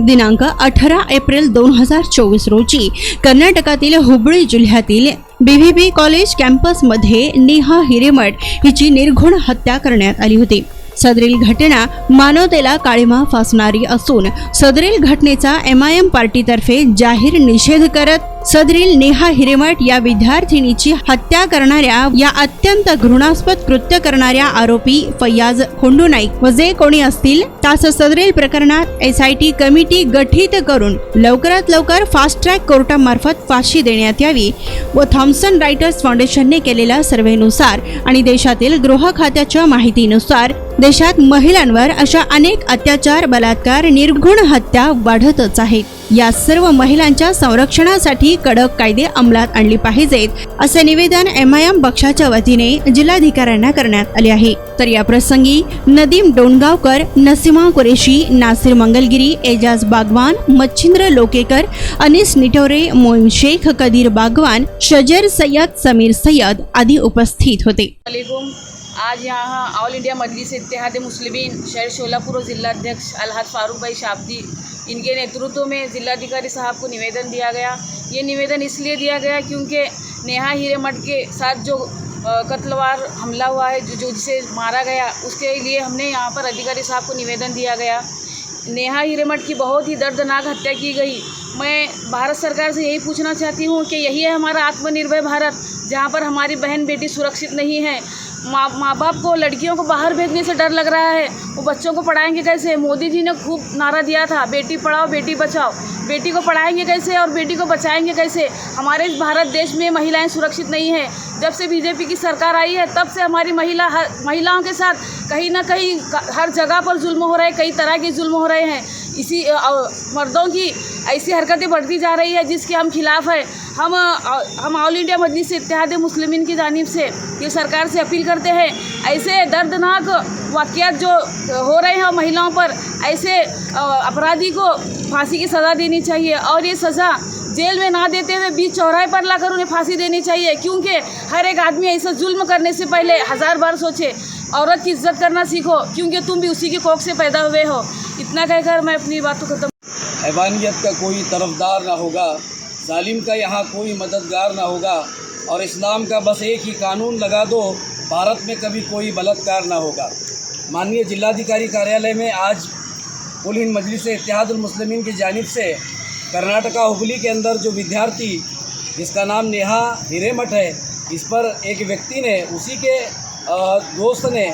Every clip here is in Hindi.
दिनांक 18 एप्रिल 2024 रोजी कर्नाटकातील हुबळी जिल्ह्यातील BVB कॉलेज कॅम्पसमध्ये नेहा हिरेमठ हिची निर्घृण हत्या करण्यात आली होती। सदरील घटना मानवतेला काळिमा फासणारी असून सदरील घटनेचा MIM पार्टीतर्फे जाहीर निषेध करत सदरील नेहा हिरेमठ या विद्यार्थिनीची हत्या करणाऱ्या या अत्यंत घृणास्पद कृत्य करणाऱ्या आरोपी फैयाज खोंडू नाईक व जे कोणी असतील त्यास सदरील प्रकरणात SIT कमिटी गठीत करून लवकरात लवकर फास्ट ट्रॅक कोर्टामार्फत फाशी देण्यात यावी व थॉम्सन रायटर्स फाउंडेशनने केलेल्या सर्व्हेनुसार आणि देशातील गृह खात्याच्या माहितीनुसार देशात महिलांवर अशा अनेक अत्याचार, बलात्कार, निर्घृण हत्या वाढतच आहेत। या सर्व महिलांच्या संरक्षणासाठी कडक कायदे अंमलात आणले पाहिजेत असे निवेदन MIM पक्षाच्या वतीने जिल्हाधिकाऱ्यांना करण्यात आले आहे। तर या प्रसंगी नदीम डोणगावकर, नसीमा कुरेशी, नासिर मंगलगिरी, एजाज बागवान, मच्छिंद्र लोकेकर, अनीस निटोरे, मोईन शेख, कदीर बागवान, शजर सय्यद, समीर सय्यद आदि उपस्थित होते। आज यहाँ ऑल इंडिया मजलिस इत्तेहाद मुस्लिमीन शहर शोलापुर जिलाध्यक्ष अलहाज फारूक भाई शाब्दी इनके नेतृत्व में जिलाधिकारी साहब को निवेदन दिया गया। ये निवेदन इसलिए दिया गया क्योंकि नेहा हिरेमठ के साथ जो कत्लवार हमला हुआ है, जो जिसे मारा गया, उसके लिए हमने यहाँ पर अधिकारी साहब को निवेदन दिया गया। नेहा हिरेमठ की बहुत ही दर्दनाक हत्या की गई। मैं भारत सरकार से यही पूछना चाहती हूँ कि यही है हमारा आत्मनिर्भर भारत, जहाँ पर हमारी बहन बेटी सुरक्षित नहीं है। माँ बाप को लड़कियों को बाहर भेजने से डर लग रहा है, वो बच्चों को पढ़ाएंगे कैसे? मोदी जी ने खूब नारा दिया था, बेटी पढ़ाओ बेटी बचाओ। बेटी को पढ़ाएंगे कैसे और बेटी को बचाएंगे कैसे? हमारे इस भारत देश में महिलाएं सुरक्षित नहीं है। जब से BJP की सरकार आई है तब से हमारी महिलाओं के साथ कहीं ना कहीं हर जगह पर जुल्म हो रहे हैं, कई तरह के जुल्म हो रहे हैं। इसी मर्दों की ऐसी हरकतें बढ़ती जा रही है जिसके हम खिलाफ है। हम ऑल इंडिया मजलिस इत्तेहाद मुस्लिमीन की जानिब से ये सरकार से अपील करते हैं, ऐसे दर्दनाक वाक़यात जो हो रहे हैं महिलाओं पर, ऐसे अपराधी को फांसी की सज़ा देनी चाहिए और ये सज़ा जेल में ना देते हुए बीच चौराहे पर लाकर उन्हें फांसी देनी चाहिए। क्योंकि हर एक आदमी ऐसा जुल्म करने से पहले 1000 बार सोचे। औरत की इज्जत करना सीखो, क्योंकि तुम भी उसी की कोख से पैदा हुए हो। इतना कहकर मैं अपनी बात को खत्म। हैवानियत का कोई तरफदार ना होगा, जालिम का यहाँ कोई मददगार ना होगा और इस्लाम का बस एक ही कानून लगा दो, भारत में कभी कोई बलात्कार ना होगा। माननीय जिलाधिकारी कार्यालय में आज कुल हिंद मजलिस इत्तेहादुल मुस्लिमीन की जानिब से कर्नाटका हुबली के अंदर जो विद्यार्थी जिसका नाम नेहा हिरेमठ है, इस पर एक व्यक्ति ने, उसी के दोस्त ने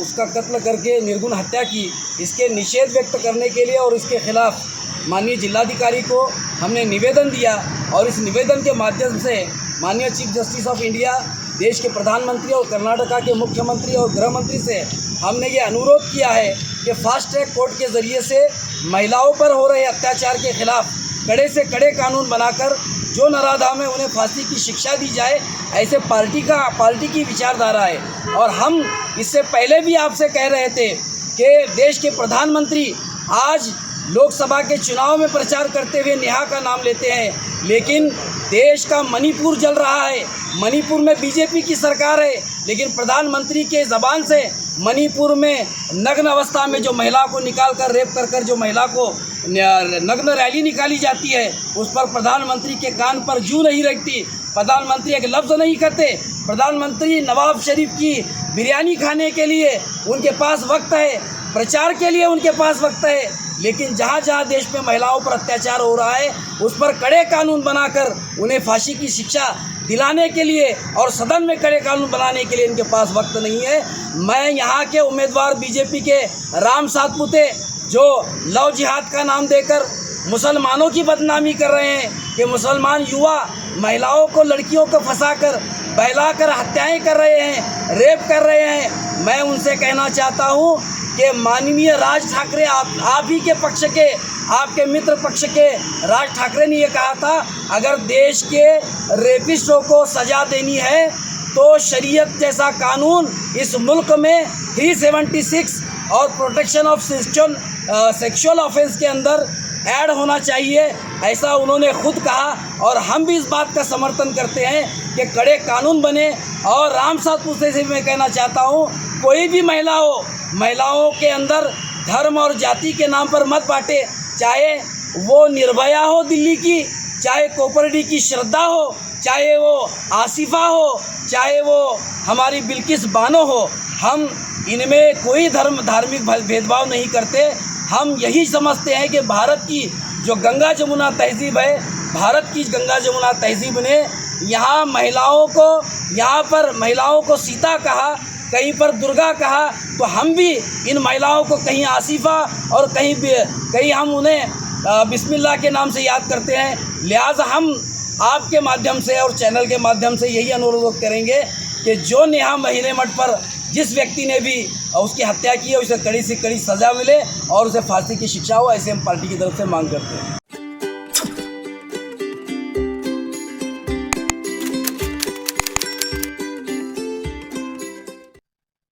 उसका कत्ल करके निर्गुण हत्या की। इसके निषेध व्यक्त करने के लिए और इसके खिलाफ माननीय जिलाधिकारी को हमने निवेदन दिया और इस निवेदन के माध्यम से माननीय चीफ जस्टिस ऑफ इंडिया, देश के प्रधानमंत्री और कर्नाटका के मुख्यमंत्री और गृह मंत्री से हमने ये अनुरोध किया है कि फास्ट ट्रैक कोर्ट के ज़रिए से महिलाओं पर हो रहे अत्याचार के खिलाफ कड़े से कड़े कानून बनाकर जो नराधाम है उन्हें फांसी की शिक्षा दी जाए। ऐसे पार्टी की विचारधारा है। और हम इससे पहले भी आपसे कह रहे थे कि देश के प्रधानमंत्री आज लोकसभा के चुनाव में प्रचार करते हुए नेहा का नाम लेते हैं, लेकिन देश का मणिपुर जल रहा है। मणिपुर में BJP की सरकार है, लेकिन प्रधानमंत्री के ज़बान से मणिपुर में नग्न अवस्था में जो महिला को निकाल कर रेप कर जो महिला को नग्न रैली निकाली जाती है, उस पर प्रधानमंत्री के कान पर जूं नहीं रखती। प्रधानमंत्री एक लफ्ज़ नहीं करते। प्रधानमंत्री नवाब शरीफ की बिरयानी खाने के लिए उनके पास वक्त है, प्रचार के लिए उनके पास वक्त है, लेकिन जहाँ जहाँ देश में महिलाओं पर अत्याचार हो रहा है उस पर कड़े कानून बनाकर उन्हें फांसी की शिक्षा दिलाने के लिए और सदन में कड़े कानून बनाने के लिए इनके पास वक्त नहीं है। मैं यहाँ के उम्मीदवार BJP के राम सातपुते जो लव जिहाद का नाम देकर मुसलमानों की बदनामी कर रहे हैं कि मुसलमान युवा महिलाओं को, लड़कियों को फंसाकर बहलाकर हत्याएं कर रहे हैं, रेप कर रहे हैं, मैं उनसे कहना चाहता हूं कि माननीय राज ठाकरे, आप ही के पक्ष के, आपके मित्र पक्ष के राज ठाकरे ने ये कहा था, अगर देश के रेपिस्टों को सज़ा देनी है तो शरीयत जैसा कानून इस मुल्क में 376 और प्रोटेक्शन ऑफ सेक्सुअल ऑफेंस के अंदर ऐड होना चाहिए, ऐसा उन्होंने खुद कहा। और हम भी इस बात का समर्थन करते हैं कि कड़े कानून बने। और राम सातपुते से मैं कहना चाहता हूँ, कोई भी महिला हो, महिलाओं के अंदर धर्म और जाति के नाम पर मत बांटे। चाहे वो निर्भया हो दिल्ली की, चाहे कोपरडी की श्रद्धा हो, चाहे वो आसिफा हो, चाहे वो हमारी बिल्किस बानो हो, हम इनमें कोई धार्मिक भेदभाव नहीं करते। हम यही समझते हैं कि भारत की जो गंगा जमुना तहज़ीब है, भारत की गंगा जमुना तहज़ीब ने यहाँ पर महिलाओं को सीता कहा, कहीं पर दुर्गा कहा, तो हम भी इन महिलाओं को कहीं आसिफा और कहीं हम उन्हें बिस्मिल्लाह के नाम से याद करते हैं। लिहाजा हम आपके माध्यम से और चैनल के माध्यम से यही अनुरोध करेंगे कि जो नेहा हिरेमठ पर जिस व्यक्ति ने भी उसकी हत्या की है, उसे कड़ी से कड़ी सज़ा मिले और उसे फांसी की शिक्षा हो, ऐसे हम पार्टी की तरफ से मांग करते हैं।